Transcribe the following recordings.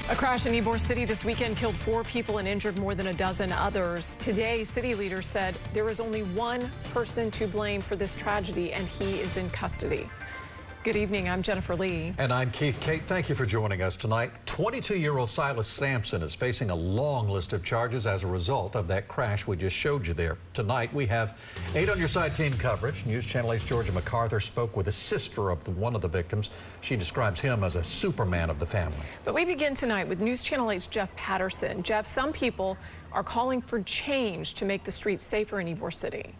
A crash in Ybor City this weekend killed 4 people and injured more than a dozen others. Today, city leaders said there is only one person to blame for this tragedy, and he is in custody. Good evening, I'm Jennifer Lee. And I'm Keith. Kate, thank you for joining us tonight. 22-year-old Silas Sampson is facing a long list of charges as a result of that crash we just showed you there. Tonight, we have 8 on Your Side team coverage. News Channel 8's Georgia MacArthur spoke with a sister of one of the victims. She describes him as a Superman of the family. But we begin tonight with News Channel 8's Jeff Patterson. Jeff, some people are calling for change to make the streets safer in Ybor City.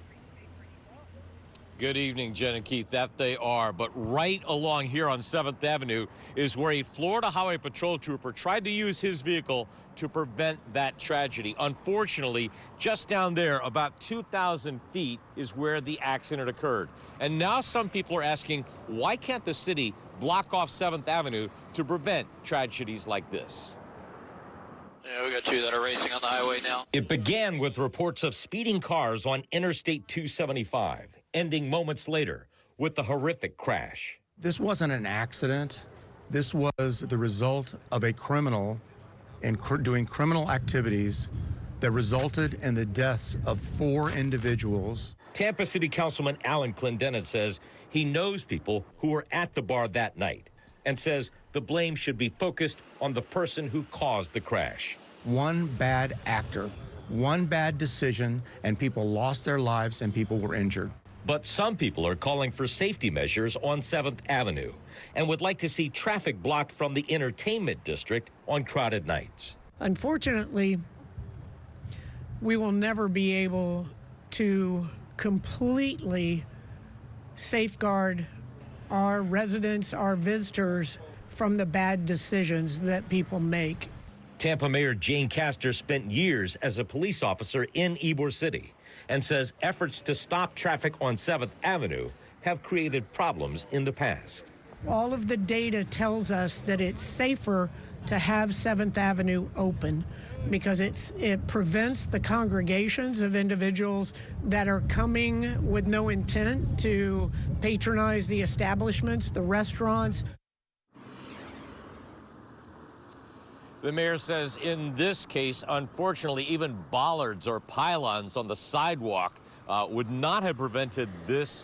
Good evening, Jen and Keith. That they are. But right along here on 7th Avenue is where a Florida Highway Patrol trooper tried to use his vehicle to prevent that tragedy. Unfortunately, just down there, about 2,000 feet, is where the accident occurred. And now some people are asking, why can't the city block off 7th Avenue to prevent tragedies like this? Yeah, we got 2 that are racing on the highway now. It began with reports of speeding cars on Interstate 275. Ending moments later with the horrific crash. This wasn't an accident. This was the result of a criminal doing criminal activities that resulted in the deaths of 4 individuals. Tampa City Councilman Alan Clendenin says he knows people who were at the bar that night and says the blame should be focused on the person who caused the crash. One bad actor, one bad decision, and people lost their lives and people were injured. But some people are calling for safety measures on 7th Avenue and would like to see traffic blocked from the entertainment district on crowded nights. Unfortunately, we will never be able to completely safeguard our residents, our visitors from the bad decisions that people make. Tampa Mayor Jane Castor spent years as a police officer in Ybor City and says efforts to stop traffic on 7th Avenue have created problems in the past. All of the data tells us that it's safer to have 7th Avenue open because it prevents the congregations of individuals that are coming with no intent to patronize the establishments, the restaurants. The mayor says in this case, unfortunately, even bollards or pylons on the sidewalk would not have prevented this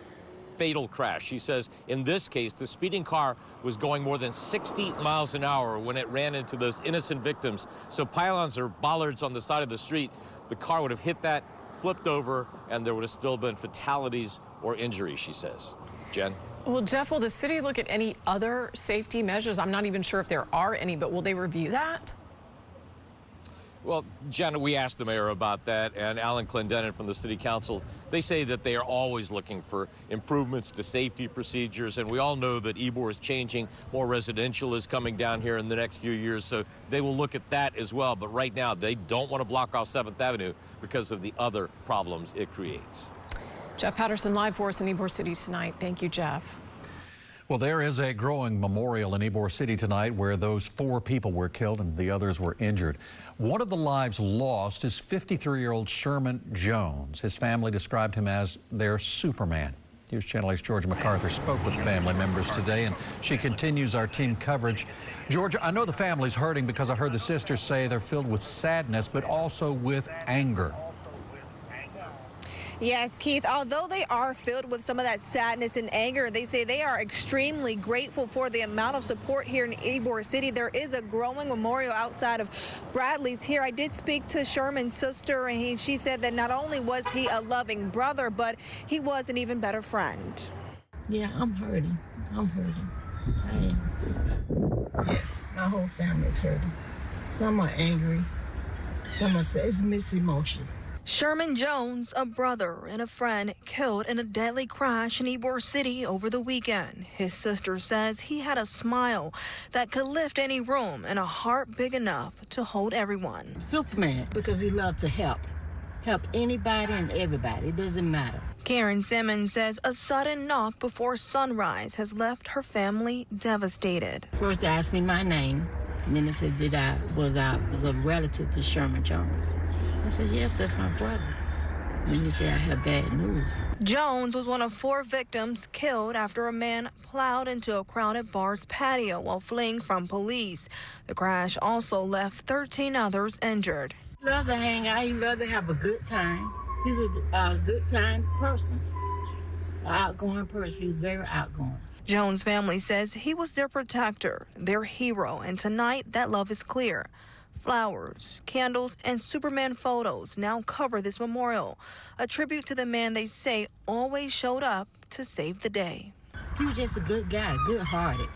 fatal crash. She says in this case, the speeding car was going more than 60 miles an hour when it ran into those innocent victims. So pylons or bollards on the side of the street, the car would have hit that, flipped over, and there would have still been fatalities or injuries, she says. Jen? Well, Jeff, will the city look at any other safety measures? I'm not even sure if there are any, but will they review that? Well, Jen, we asked the mayor about that, and Alan Clendenin from the city council, they say that they are always looking for improvements to safety procedures, and we all know that Ybor is changing. More residential is coming down here in the next few years, so they will look at that as well. But right now, they don't want to block off 7th Avenue because of the other problems it creates. Jeff Patterson live for us in Ybor City tonight. Thank you, Jeff. Well, there is a growing memorial in Ybor City tonight where those 4 people were killed and the others were injured. One of the lives lost is 53-year-old Sherman Jones. His family described him as their Superman. News Channel 8's Georgia MacArthur spoke with family members today, and she continues our team coverage. Georgia, I know the family's hurting because I heard the sisters say they're filled with sadness, but also with anger. Yes, Keith, although they are filled with some of that sadness and anger, they say they are extremely grateful for the amount of support here in Ybor City. There is a growing memorial outside of Bradley's here. I did speak to Sherman's sister, and she said that not only was he a loving brother, but he was an even better friend. Yeah, I'm hurting. I'm hurting. I am. Yes, my whole family is hurting. Some are angry. Some are it's mixed emotions. Sherman Jones, a brother and a friend, killed in a deadly crash in Ybor City over the weekend. His sister says he had a smile that could lift any room and a heart big enough to hold everyone. Superman, because he loved to help anybody and everybody. It doesn't matter. Karen Simmons says a sudden knock before sunrise has left her family devastated. First they asked me my name, and then they said that I was a relative to Sherman Jones. I said, yes, that's my brother. When you say I have bad news. Jones was one of 4 victims killed after a man plowed into a crowded bar's patio while fleeing from police. The crash also left 13 others injured. He loved to hang out. He loved to have a good time. He was a good time person, an outgoing person. He was very outgoing. Jones' family says he was their protector, their hero, and tonight that love is clear. Flowers, candles, and Superman photos now cover this memorial, a tribute to the man they say always showed up to save the day. He was just a good guy, good-hearted,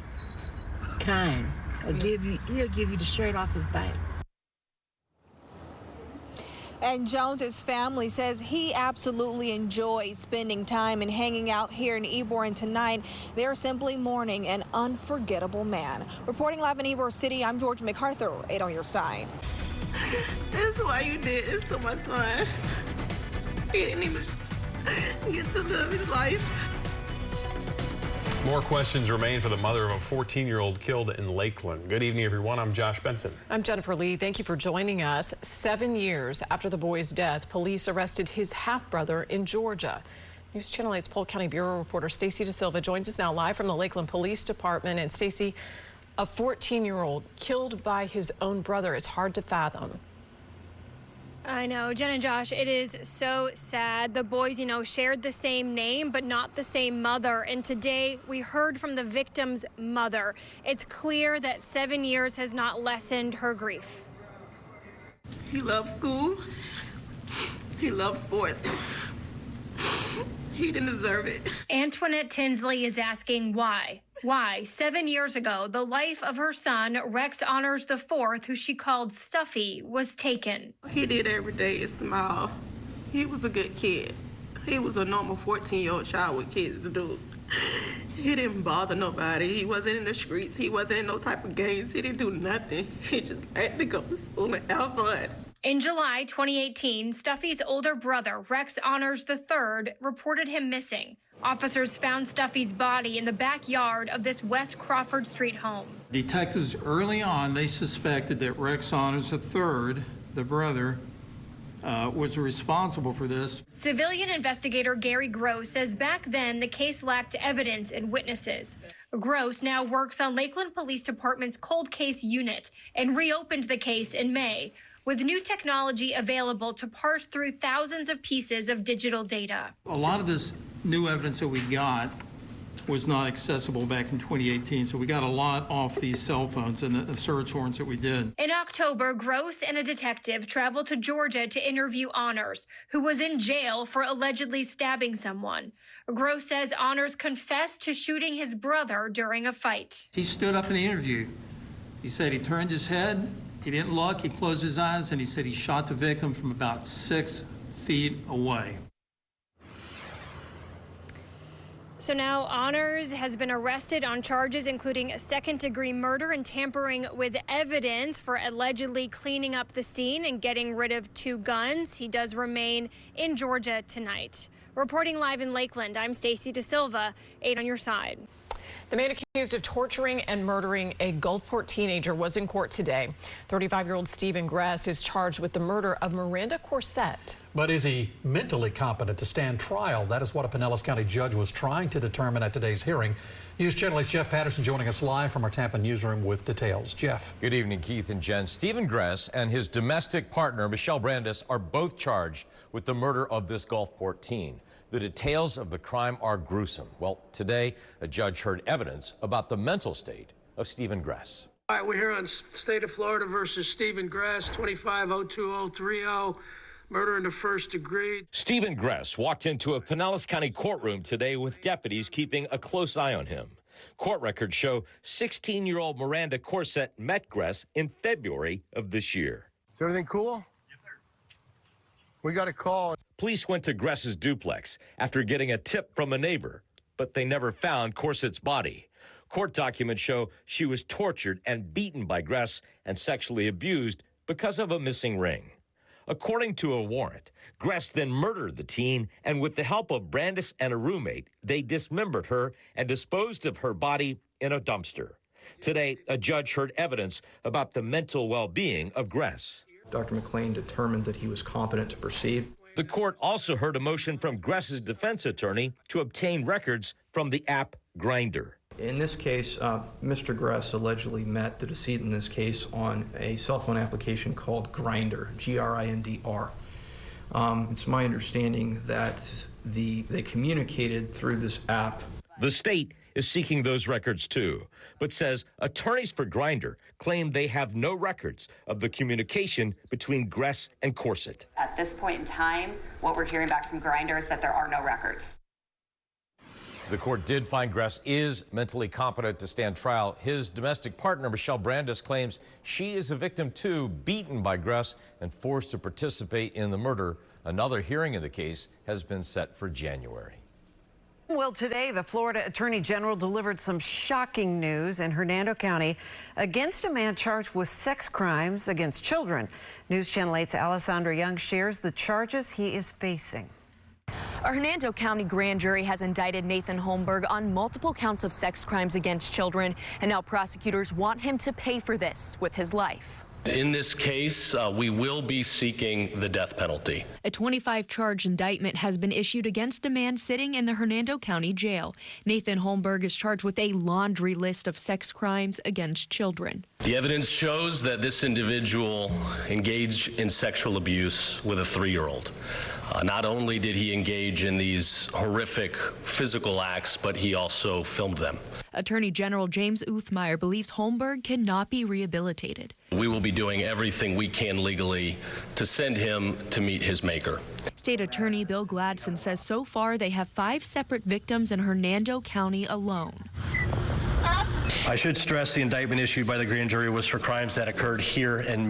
kind. He'll give you the shirt off his back. And Jones's family says he absolutely enjoys spending time and hanging out here in Ybor, and tonight they're simply mourning an unforgettable man. Reporting live in Ybor City, I'm George MacArthur, 8 on your side. That's why you did this to my son. He didn't even get to live his life. More questions remain for the mother of a 14-year-old killed in Lakeland. Good evening, everyone. I'm Josh Benson. I'm Jennifer Lee. Thank you for joining us. 7 years after the boy's death, police arrested his half-brother in Georgia. News Channel 8's Polk County Bureau reporter Stacy DeSilva joins us now live from the Lakeland Police Department. And Stacy, a 14-year-old killed by his own brother. It's hard to fathom. I know, Jen and Josh, it is so sad. The boys, shared the same name, but not the same mother. And today we heard from the victim's mother. It's clear that 7 years has not lessened her grief. He loves school. He loves sports. He didn't deserve it. Antoinette Tinsley is asking why. Why, 7 years ago, the life of her son, Rex Honors IV, who she called Stuffy, was taken. He did every day smile. He was a good kid. He was a normal 14-year-old child with kids do. He didn't bother nobody. He wasn't in the streets. He wasn't in no type of games. He didn't do nothing. He just had to go to school and have fun. In July 2018, Stuffy's older brother, Rex Honors III, reported him missing. Officers found Stuffy's body in the backyard of this West Crawford Street home. Detectives early on, they suspected that Rex Honors III, the brother, was responsible for this. Civilian investigator Gary Gross says back then the case lacked evidence and witnesses. Gross now works on Lakeland Police Department's cold case unit and reopened the case in May with new technology available to parse through thousands of pieces of digital data. A lot of this new evidence that we got was not accessible back in 2018, so we got a lot off these cell phones and the search warrants that we did. In October, Gross and a detective traveled to Georgia to interview Honors, who was in jail for allegedly stabbing someone. Gross says Honors confessed to shooting his brother during a fight. He stood up in the interview. He said he turned his head, he didn't look, he closed his eyes, and he said he shot the victim from about 6 feet away. So now Honors has been arrested on charges including second-degree murder and tampering with evidence for allegedly cleaning up the scene and getting rid of 2 guns. He does remain in Georgia tonight. Reporting live in Lakeland, I'm Stacy DeSilva, 8 on your side. The man accused of torturing and murdering a Gulfport teenager was in court today. 35-year-old Stephen Gress is charged with the murder of Miranda Corsett. But is he mentally competent to stand trial? That is what a Pinellas County judge was trying to determine at today's hearing. News Channel 8's Jeff Patterson joining us live from our Tampa newsroom with details. Jeff. Good evening, Keith and Jen. Stephen Gress and his domestic partner, Michelle Brandis, are both charged with the murder of this Gulfport teen. The details of the crime are gruesome. Well, today, a judge heard evidence about the mental state of Stephen Gress. All right, we're here on State of Florida versus Stephen Gress, 25-02030, murder in the first degree. Stephen Gress walked into a Pinellas County courtroom today with deputies keeping a close eye on him. Court records show 16-year-old Miranda Corsett met Gress in February of this year. Is everything cool? Yes, sir. We got a call. Police went to Gress's duplex after getting a tip from a neighbor, but they never found Corsett's body. Court documents show she was tortured and beaten by Gress and sexually abused because of a missing ring. According to a warrant, Gress then murdered the teen, and with the help of Brandis and a roommate, they dismembered her and disposed of her body in a dumpster. Today, a judge heard evidence about the mental well-being of Gress. Dr. McLean determined that he was competent to proceed. The court also heard a motion from Gress's defense attorney to obtain records from the app Grindr. In this case, Mr. Gress allegedly met the decedent in this case on a cell phone application called Grindr, Grindr. It's my understanding that they communicated through this app. The state is seeking those records too, but says attorneys for Grindr claim they have no records of the communication between Gress and Corset. At this point in time, what we're hearing back from Grindr is that there are no records. The court did find Gress is mentally competent to stand trial. His domestic partner, Michelle Brandes, claims she is a victim too, beaten by Gress and forced to participate in the murder. Another hearing in the case has been set for January. Well, today, the Florida Attorney General delivered some shocking news in Hernando County against a man charged with sex crimes against children. News Channel 8's Alessandra Young shares the charges he is facing. A Hernando County grand jury has indicted Nathan Holmberg on multiple counts of sex crimes against children, and now prosecutors want him to pay for this with his life. In this case, we will be seeking the death penalty. A 25-charge indictment has been issued against a man sitting in the Hernando County Jail. Nathan Holmberg is charged with a laundry list of sex crimes against children. The evidence shows that this individual engaged in sexual abuse with a 3-year-old. Not only did he engage in these horrific physical acts, but he also filmed them. Attorney General James Uthmeyer believes Holmberg cannot be rehabilitated. We will be doing everything we can legally to send him to meet his maker. State Attorney Bill Gladson says so far they have 5 separate victims in Hernando County alone. I should stress the indictment issued by the grand jury was for crimes that occurred here in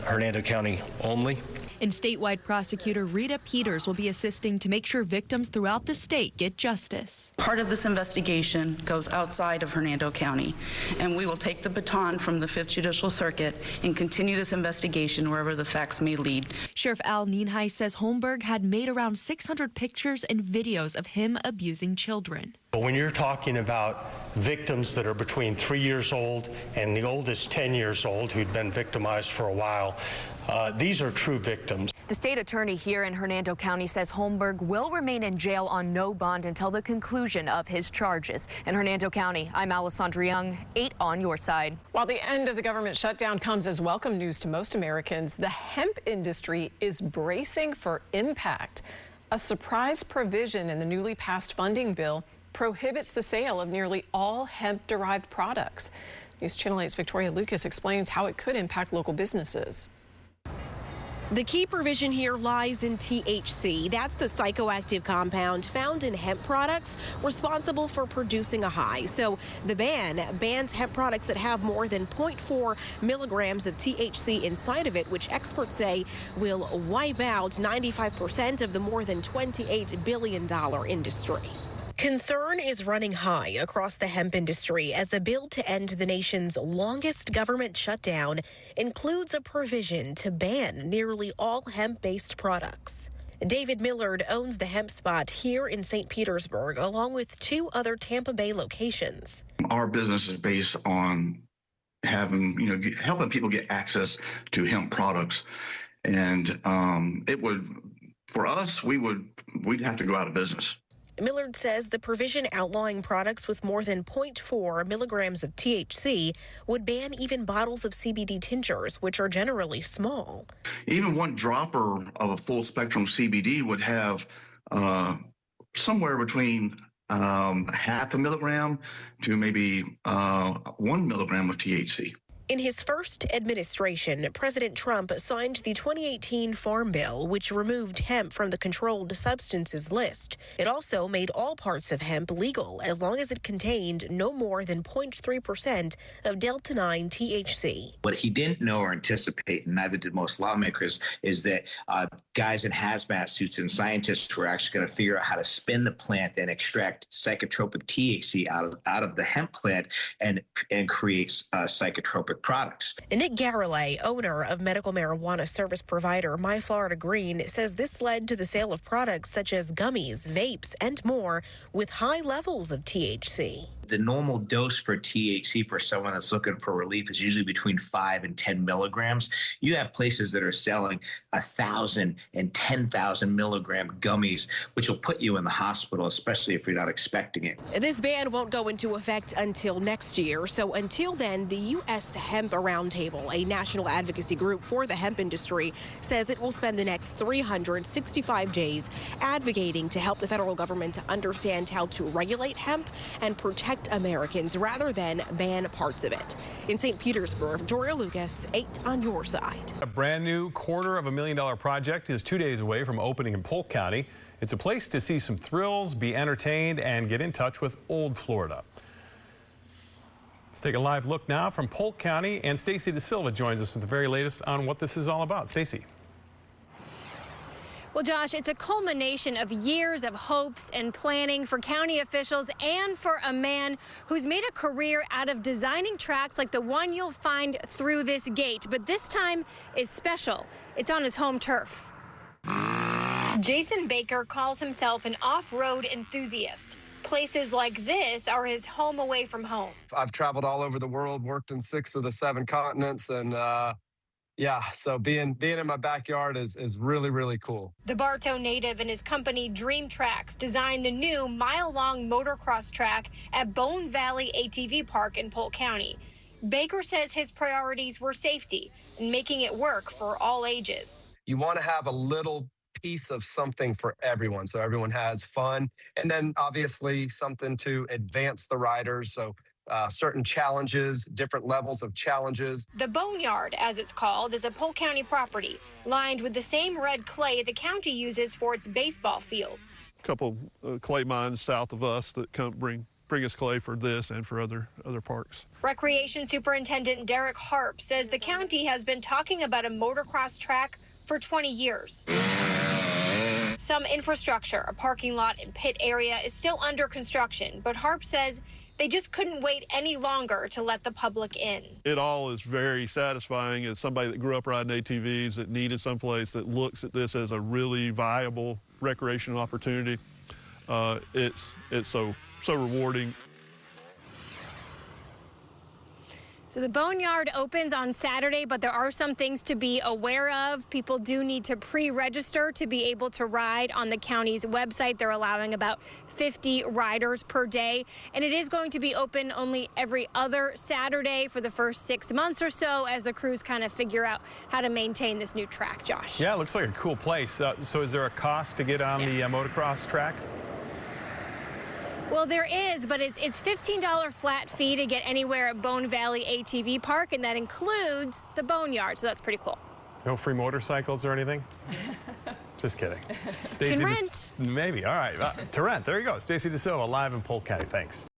Hernando County only. And statewide prosecutor Rita Peters will be assisting to make sure victims throughout the state get justice. Part of this investigation goes outside of Hernando County, and we will take the baton from the 5th Judicial Circuit and continue this investigation wherever the facts may lead. Sheriff Al Nienhuis says Holmberg had made around 600 pictures and videos of him abusing children. But when you're talking about victims that are between 3 years old and the oldest 10 years old who'd been victimized for a while, these are true victims. The state attorney here in Hernando County says Holmberg will remain in jail on no bond until the conclusion of his charges. In Hernando County, I'm Alessandra Young, 8 on your side. While the end of the government shutdown comes as welcome news to most Americans, the hemp industry is bracing for impact. A surprise provision in the newly passed funding bill prohibits the sale of nearly all hemp-derived products. News Channel 8's Victoria Lucas explains how it could impact local businesses. The key provision here lies in THC. That's the psychoactive compound found in hemp products responsible for producing a high. So the ban bans hemp products that have more than 0.4 milligrams of THC inside of it, which experts say will wipe out 95% of the more than $28 billion industry. Concern is running high across the hemp industry as a bill to end the nation's longest government shutdown includes a provision to ban nearly all hemp-based products. David Millard owns the Hemp Spot here in St. Petersburg, along with 2 other Tampa Bay locations. Our business is based on having, helping people get access to hemp products, and it would, for us, we'd have to go out of business. Millard says the provision outlawing products with more than 0.4 milligrams of THC would ban even bottles of CBD tinctures, which are generally small. Even one dropper of a full spectrum CBD would have somewhere between half a milligram to maybe 1 milligram of THC. In his first administration, President Trump signed the 2018 Farm Bill, which removed hemp from the controlled substances list. It also made all parts of hemp legal as long as it contained no more than 0.3% of Delta-9 THC. What he didn't know or anticipate, and neither did most lawmakers, is that guys in hazmat suits and scientists were actually going to figure out how to spin the plant and extract psychotropic THC out of the hemp plant and create psychotropic products. Nick Garrelay, owner of medical marijuana service provider My Florida Green, says this led to the sale of products such as gummies, vapes, and more with high levels of THC. the normal dose for THC for someone that's looking for relief is usually between 5 and 10 milligrams. You have places that are selling 1,000 and 10,000 milligram gummies, which will put you in the hospital, especially if you're not expecting it. This ban won't go into effect until next year. So until then, the U.S. Hemp Roundtable, a national advocacy group for the hemp industry, says it will spend the next 365 days advocating to help the federal government to understand how to regulate hemp and protect Americans rather than ban parts of it. In St. Petersburg, Victoria Lucas, 8 on your side. A brand new $250,000 project is 2 days away from opening in Polk County. It's a place to see some thrills, be entertained, and get in touch with old Florida. Let's take a live look now from Polk County, and Stacy DeSilva joins us with the very latest on what this is all about. Stacy. Well, Josh, it's a culmination of years of hopes and planning for county officials and for a man who's made a career out of designing tracks like the one you'll find through this gate. But this time is special. It's on his home turf. Jason Baker calls himself an off-road enthusiast. Places like this are his home away from home. I've traveled all over the world, worked in 6 of the 7 continents, and yeah, so being in my backyard is really, really cool. The Bartow native and his company Dream Tracks designed the new mile-long motocross track at Bone Valley ATV Park in Polk County. Baker says his priorities were safety and making it work for all ages. You want to have a little piece of something for everyone, so everyone has fun, and then obviously something to advance the riders, so certain challenges, different levels of challenges. The Boneyard, as it's called, is a Polk County property lined with the same red clay the county uses for its baseball fields. A couple clay mines south of us that come bring us clay for this and for other parks. Recreation Superintendent Derek Harp says the county has been talking about a motocross track for 20 years. Some infrastructure, a parking lot and pit area, is still under construction, but Harp says they just couldn't wait any longer to let the public in. It all is very satisfying as somebody that grew up riding ATVs that needed someplace that looks at this as a really viable recreational opportunity. It's so rewarding. So the Boneyard opens on Saturday, but there are some things to be aware of. People do need to pre-register to be able to ride on the county's website. They're allowing about 50 riders per day, and it is going to be open only every other Saturday for the first 6 months or so as the crews kind of figure out how to maintain this new track, Josh. Yeah, it looks like a cool place. So is there a cost to get on the motocross track? Well, there is, but it's $15 flat fee to get anywhere at Bone Valley ATV Park, and that includes the Boneyard, so that's pretty cool. No free motorcycles or anything? Just kidding. Can rent. Maybe. All right. To rent. There you go. Stacy DeSilva live in Polk County. Thanks.